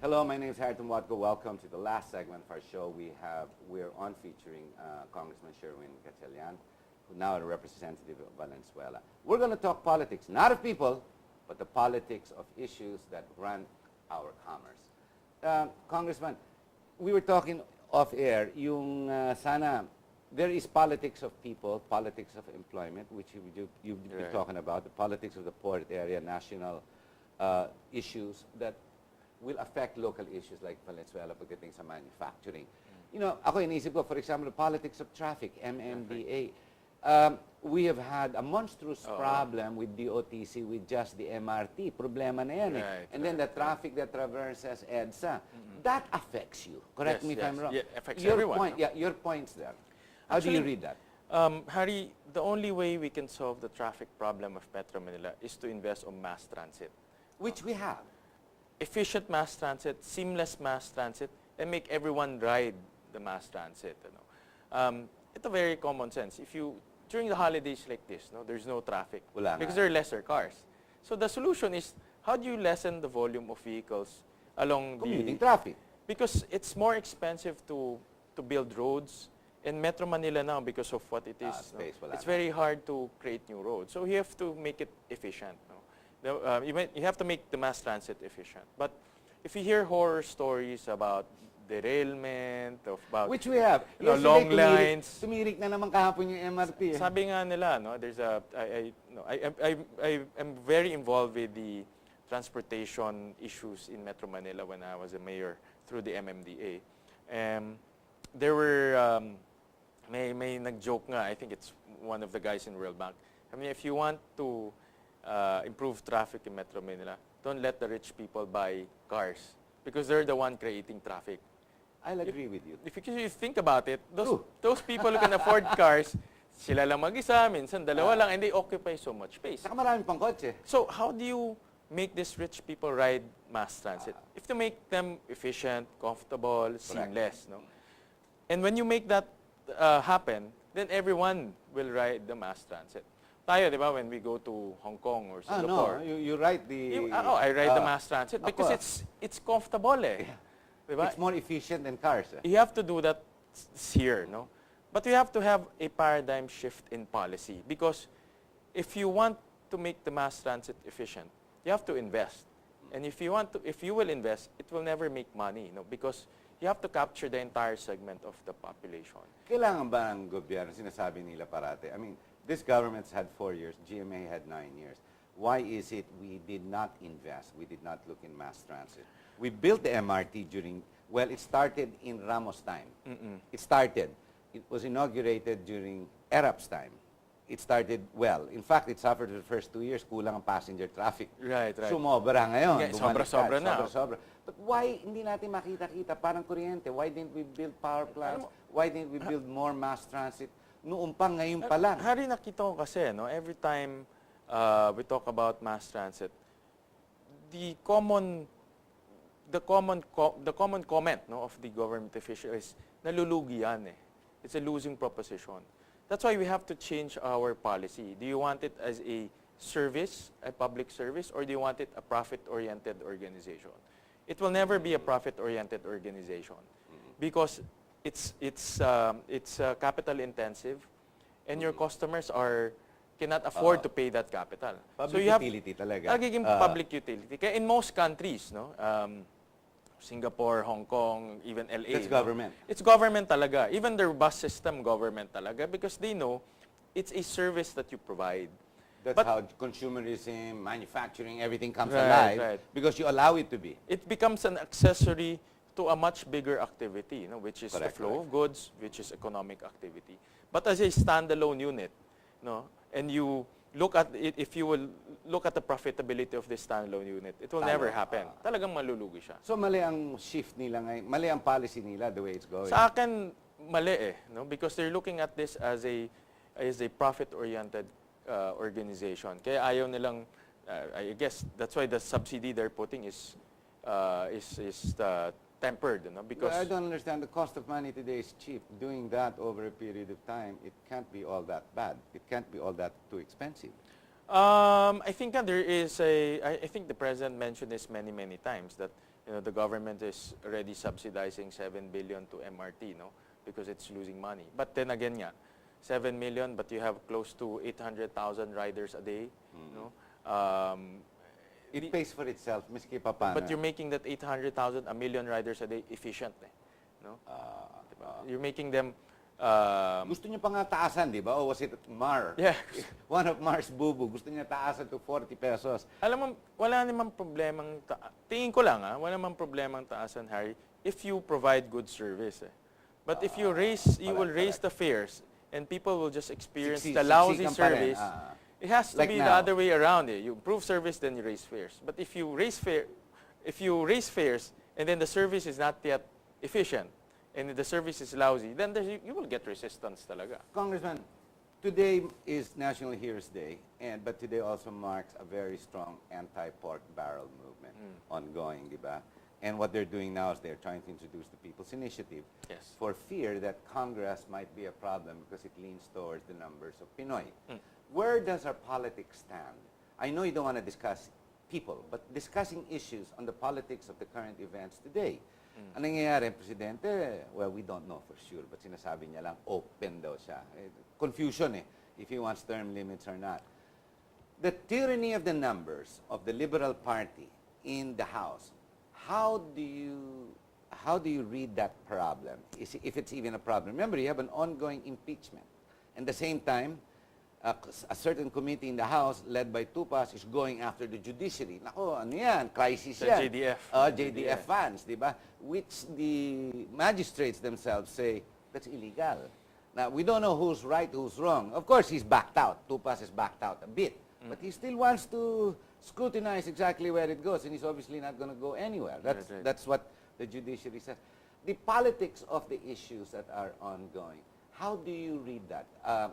Hello, my name is Harriton Watko. Welcome to the last segment of our show. We're on featuring Congressman Sherwin Gatchalian, who now is a representative of Valenzuela. We're going to talk politics, not of people, but the politics of issues that run our commerce. Congressman, we were talking off air, sana there is politics of people, politics of employment, which you've been talking about, the politics of the port area, national issues that will affect local issues like Valenzuela pagdating sa manufacturing. You know, ako iniisip ko, for example, the politics of traffic, MMDA. We have had a monstrous problem with DOTC with just the MRT. Problema na yan And then the traffic that traverses EDSA. That affects you. Correct me if I'm wrong. Yeah, affects everyone. Your points there. How do you read that? Harry, the only way we can solve the traffic problem of Metro Manila is to invest on mass transit. Which we have. Efficient mass transit, seamless mass transit, and make everyone ride the mass transit. It's a very common sense. If you, during the holidays like this, there's no traffic because there are lesser cars. So the solution is, how do you lessen the volume of vehicles along commuting traffic? Because it's more expensive to build roads. In Metro Manila now, because of what it is, it's very hard to create new roads. So you have to make it efficient. You have to make the mass transit efficient. But if you hear horror stories about derailment, about which we have, long lines. Tumirik na naman kahapon yung MRT. Sabi nga nila, there's I am very involved with the transportation issues in Metro Manila when I was a mayor through the MMDA. There were may nag-joke nga, I think it's one of the guys in World Bank. I mean, if you want to improve traffic in Metro Manila, don't let the rich people buy cars because they're the one creating traffic. I'll agree with you. If you think about it, those people who can afford cars, sila lang mag-isa, minsan dalawa lang, and they occupy so much space. Saka maraming pang kotse. So how do you make these rich people ride mass transit? If to make them efficient, comfortable, seamless. And when you make that happen, then everyone will ride the mass transit. Tayo, di ba, when we go to Hong Kong or Singapore. You ride the... I ride the mass transit because it's comfortable Diba? It's more efficient than cars. You have to do that here, But you have to have a paradigm shift in policy because if you want to make the mass transit efficient, you have to invest. And if you will invest, it will never make money, because you have to capture the entire segment of the population. Kailangan ba ng gobyerno, sinasabi nila parate? I mean, this government's had 4 years, GMA had 9 years. Why is it we did not invest, we did not look in mass transit? We built the MRT it started in Ramos' time. It was inaugurated during Erap's time. It started well. In fact, it suffered the first 2 years, kulang ang passenger traffic. Right. Sumobra ngayon. Yeah, sobra-sobra na. Sobra. But why hindi natin makita-kita parang kuryente? Why didn't we build power plants? Why didn't we build more mass transit? Noon pa, ngayon pa lang. Hari, nakita ko kasi, every time we talk about mass transit, the common comment of the government official is nalulugi yan It's a losing proposition. That's why we have to change our policy. Do you want it as a service, a public service, or do you want it a profit-oriented organization? It will never be a profit-oriented organization because it's capital intensive, and your customers cannot afford to pay that capital. Public utility talaga. Nagiging public utility. Kaya in most countries, Singapore, Hong Kong, even LA. It's government. It's government talaga. Even their bus system, government talaga, because they know it's a service that you provide. That's how consumerism, manufacturing, everything comes alive because you allow it to be. It becomes an accessory to a much bigger activity, which is the flow of goods, which is economic activity. But as a standalone unit, and you look at it, if you will look at the profitability of this standalone unit, it will never happen. Talagang malulugi siya. So mali ang shift nila ngayon, mali ang policy nila the way it's going. Sa akin, mali because they're looking at this as a profit-oriented organization. Kaya ayaw nilang, I guess that's why the subsidy they're putting is tempered, because I don't understand. The cost of money today is cheap. Doing that over a period of time, it can't be all that bad. It can't be all that too expensive. I think there is I think the president mentioned this many, many times that the government is already subsidizing 7 billion to MRT, no, because it's losing money. But then again, 7 million, but you have close to 800,000 riders a day, no. It pays for itself, miski pa paano. But you're making that 800,000, a million riders a day efficient, no? You're making them. Gusto niya pa nga taasan, di ba? O was it Mar? Yeah. One of Mar's bubu, gusto niya taasan to 40 pesos. Alam mo, wala namang problemang, tingin ko lang wala namang problemang taasan, Harry, if you provide good service. But if you will raise the fares, and people will just experience the lousy service. It has to Like be now. the other way around. You improve service, then you raise fares. But if you raise fares, and then the service is not yet efficient, and the service is lousy, then you will get resistance talaga. Congressman, today is National Heroes Day, but today also marks a very strong anti-pork barrel movement ongoing, di ba? And what they're doing now is they're trying to introduce the People's Initiative Yes. for fear that Congress might be a problem because it leans towards the numbers of Pinoy. Where does our politics stand? I know you don't want to discuss people, but discussing issues on the politics of the current events today. Ang nangyayari, Presidente, well, we don't know for sure, but sinasabi niya lang, open daw siya. Confusion if he wants term limits or not. The tyranny of the numbers of the Liberal Party in the House, how do you read that problem, if it's even a problem? Remember, you have an ongoing impeachment. At the same time, a certain committee in the House, led by Tupas, is going after the judiciary. Nako, ano yan? Crisis The yan. JDF. JDF funds, di ba? Which the magistrates themselves say, that's illegal. Now, we don't know who's right, who's wrong. Of course, he's backed out. Tupas has backed out a bit. But he still wants to scrutinize exactly where it goes, and he's obviously not going to go anywhere. That's what the judiciary says. The politics of the issues that are ongoing, how do you read that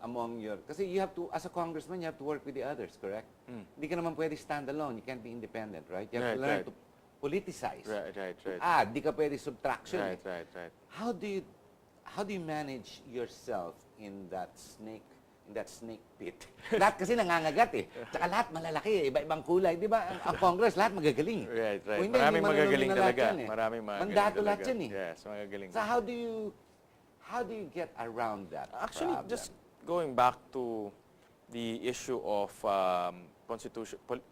among your... Kasi you have to, as a congressman, you have to work with the others, correct? Hindi ka naman pwede stand alone. You can't be independent, right? You have to learn to politicize. Right. Di ka pwede subtraction. Right. How do you manage yourself in that snake pit? Lahat kasi nangangagat Tsaka lahat malalaki iba-ibang kulay. Di ba? Ang Congress, lahat magagaling. Right. Kung hindi, Maraming hindi magagaling manunod na lahat talaga. yan Maraming magagaling Mandato talaga. lahat yan Yes, magagaling. So how do you get around that Actually, problem? just going back to the issue of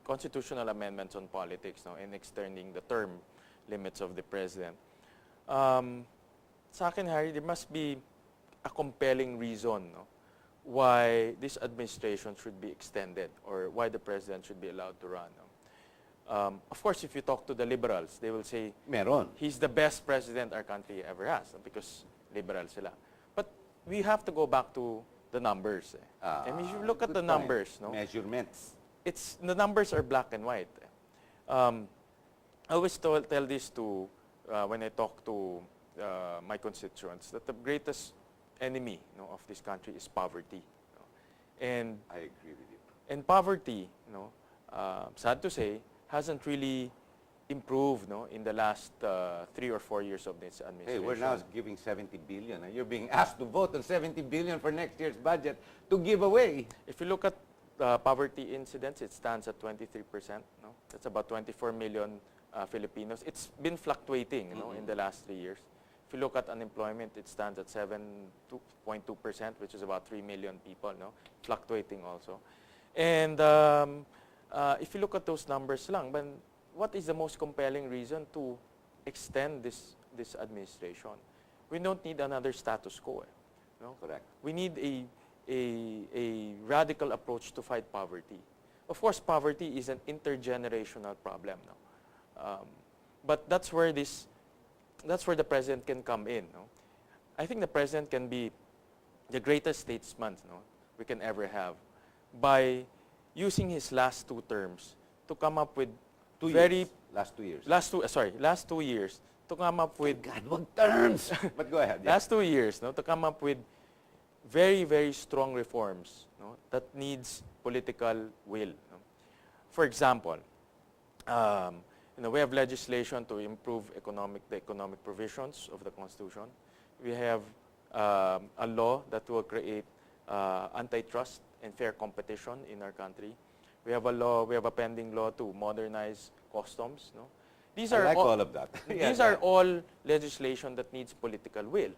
constitutional amendments on politics, and extending the term limits of the president. Sa akin, Harry, there must be a compelling reason, why this administration should be extended or why the president should be allowed to run. Of course, if you talk to the liberals, they will say Meron. he's the best president our country ever has because liberal sila. But we have to go back to the numbers. And if you look at Good the point. numbers, Measurements. the numbers are black and white. I always tell this to when I talk to my constituents that the greatest enemy of this country is poverty. And I agree with you. And poverty, sad to say, hasn't really improved in the last 3 or 4 years of this Hey, administration. we're now giving 70 billion. And you're being asked to vote on 70 billion for next year's budget to give away. If you look at poverty incidence, it stands at 23%. That's about 24 million Filipinos. It's been fluctuating in the last 3 years. If you look at unemployment, it stands at 7.2%, which is about 3 million people, fluctuating also. And if you look at those numbers lang, but what is the most compelling reason to extend this administration? We don't need another status quo. Correct. We need a radical approach to fight poverty. Of course, poverty is an intergenerational problem. But that's where the president can come in. I think the president can be the greatest statesman we can ever have by using his last 2 terms to come up with Last 2 years. last 2 years to come up with God, wag terms. But go ahead. last 2 years to come up with very, very strong reforms that needs political will. For example, we have legislation to improve the economic provisions of the Constitution. We have a law that will create antitrust and fair competition in our country. We have a law, we have a pending law to modernize customs. No? These I are like all, all of that. Yeah, these are all legislation that needs political will.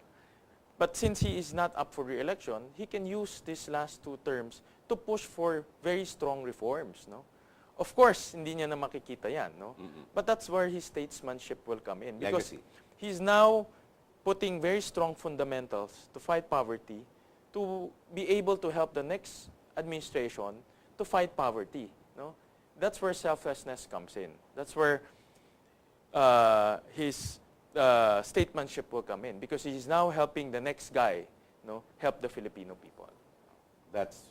But since he is not up for re-election, he can use these last 2 terms to push for very strong reforms. No? Of course, hindi niya na makikita yan. No? But that's where his statesmanship will come in. Because Legacy. he's now putting very strong fundamentals to fight poverty, to be able to help the next administration to fight poverty. No? That's where selflessness comes in. That's where his statesmanship will come in, because he's now helping the next guy, no, help the Filipino people. That's.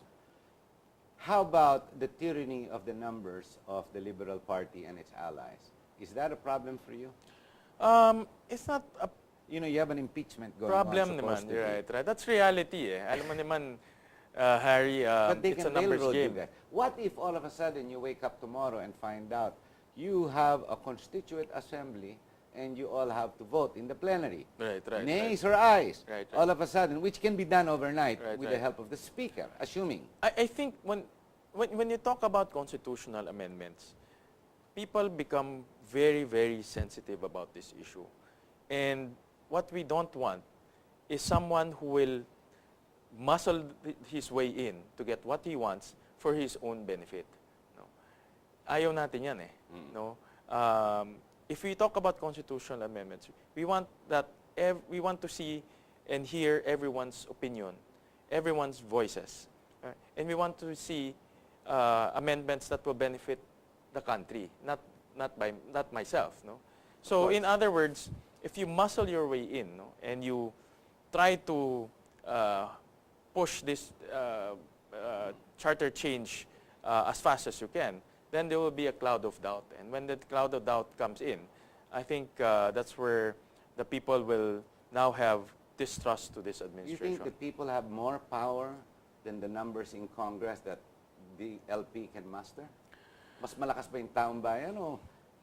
How about the tyranny of the numbers of the Liberal Party and its allies? Is that a problem for you? It's not a You know, you have an impeachment going problem on. naman. supposed to be. Right. That's reality. Alam mo naman, Harry, But they it's a can numbers railroad you game. guys. What if all of a sudden you wake up tomorrow and find out you have a constituent assembly and you all have to vote in the plenary? Right. Nays or ayes? Right. All of a sudden, which can be done overnight Right, with right. the help of the speaker, assuming. I think when you talk about constitutional amendments, people become very, very sensitive about this issue. And what we don't want is someone who will muscle his way in to get what he wants for his own benefit. No? Ayaw natin yan eh. No? If we talk about constitutional amendments, we want that we want to see and hear everyone's opinion, everyone's voices. And we want to see amendments that will benefit the country, not myself. No? So in other words, if you muscle your way in, no, and you try to push this charter change as fast as you can, then there will be a cloud of doubt. And when that cloud of doubt comes in, I think that's where the people will now have distrust to this You administration. think the people have more power than the numbers in Congress that the LP can muster? Mas malakas ba yung taong bayan o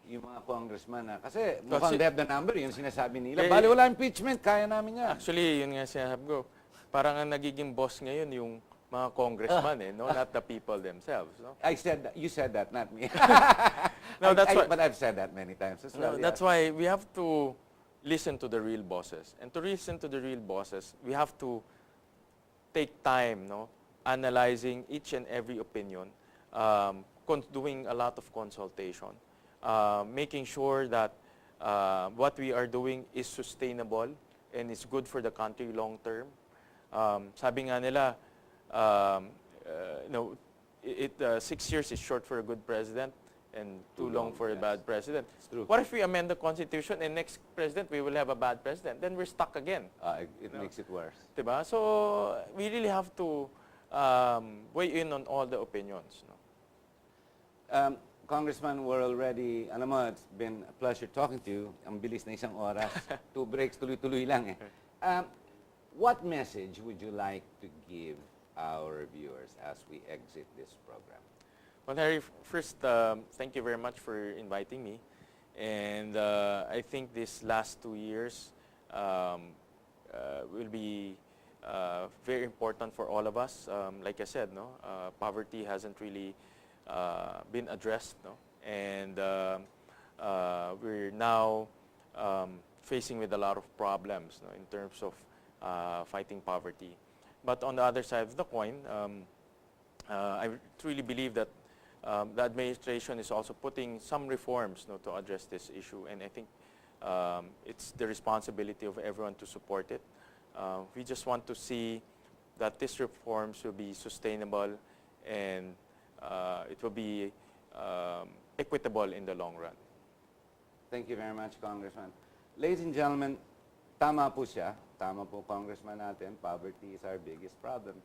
yung mga congressman na? Kasi mukhang they have the number, yun sinasabi nila. Bali wala impeachment, kaya namin yan. Actually, yun nga sinasabi ko. Parang ang nagiging boss ngayon yung mga congressman, no? Not the people themselves. No? I said that. You said that, not me. No, that's why. But I've said that many times as well. No, that's why we have to listen to the real bosses. And to listen to the real bosses, we have to take time, no, analyzing each and every opinion, doing a lot of consultation, making sure that what we are doing is sustainable and is good for the country long term. Sabi nga nila, 6 years is short for a good president and too long for a bad president. It's true. What if we amend the Constitution and next president we will have a bad president? Then we're stuck again. It makes it worse. Diba? So we really have to weigh in on all the opinions. No? Congressman, we're already, alam mo, it's been a pleasure talking to you. Ang bilis na isang oras. 2 breaks, tuloy-tuloy lang eh. What message would you like to give our viewers as we exit this program? Well, Harry, first, thank you very much for inviting me. And I think this last 2 years will be very important for all of us. Like I said, no, poverty hasn't really been addressed, no, and we're now facing with a lot of problems, no, in terms of fighting poverty. But on the other side of the coin, I truly believe that the administration is also putting some reforms, no, to address this issue, and I think it's the responsibility of everyone to support it. We just want to see that these reforms will be sustainable and it will be equitable in the long run. Thank you very much, Congressman. Ladies and gentlemen, tama po siya. Tama po, Congressman natin. Poverty is our biggest problem.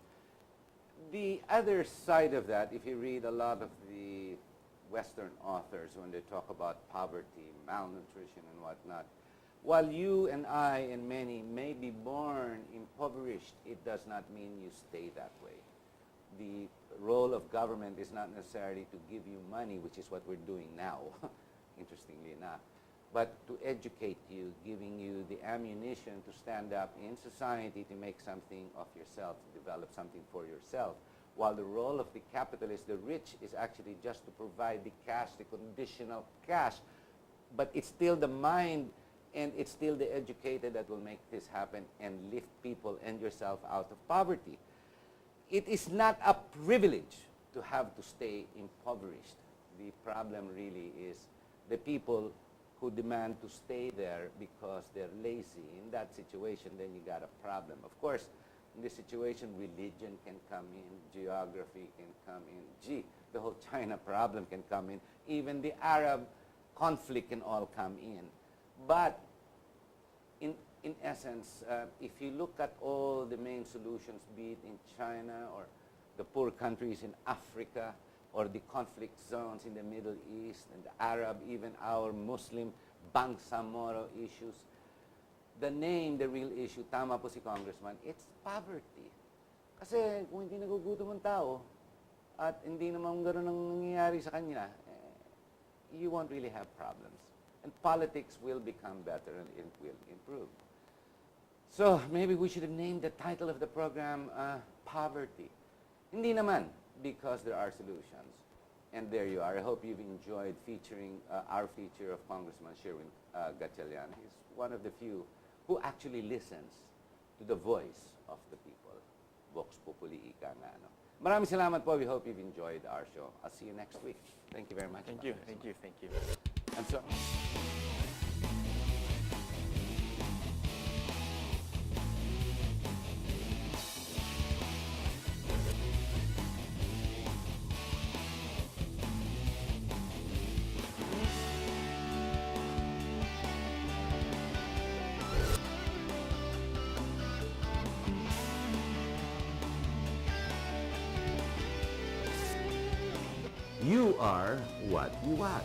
The other side of that, if you read a lot of the Western authors when they talk about poverty, malnutrition, and whatnot, while you and I and many may be born impoverished, it does not mean you stay that way. The role of government is not necessarily to give you money, which is what we're doing now, interestingly enough, but to educate you, giving you the ammunition to stand up in society to make something of yourself, to develop something for yourself. while the role of the capitalist, the rich, is actually just to provide the cash, the conditional cash. But it's still the mind and it's still the educated that will make this happen and lift people and yourself out of poverty. It is not a privilege to have to stay impoverished. The problem really is the people who demand to stay there because they're lazy. In that situation, then you got a problem. Of course, in this situation, religion can come in, geography can come in. Gee, the whole China problem can come in. Even the Arab conflict can all come in. But in essence, if you look at all the main solutions, be it in China or the poor countries in Africa or the conflict zones in the Middle East and the Arab, even our Muslim Bangsamoro issues, the real issue, tama po si Congressman, it's poverty. Kasi kung hindi nagugutom ang tao at hindi naman gano'n ang nangyayari sa kanya, you won't really have problems. And politics will become better and it will improve. So maybe we should have named the title of the program Poverty. Hindi naman, because there are solutions. And there you are. I hope you've enjoyed featuring our feature of Congressman Sherwin Gatchalian. He's one of the few who actually listens to the voice of the people. Vox Populi ika nga. No? Maraming salamat po. We hope you've enjoyed our show. I'll see you next week. Thank you very much. Thank you, thank you, thank you. And so, you are what you watch.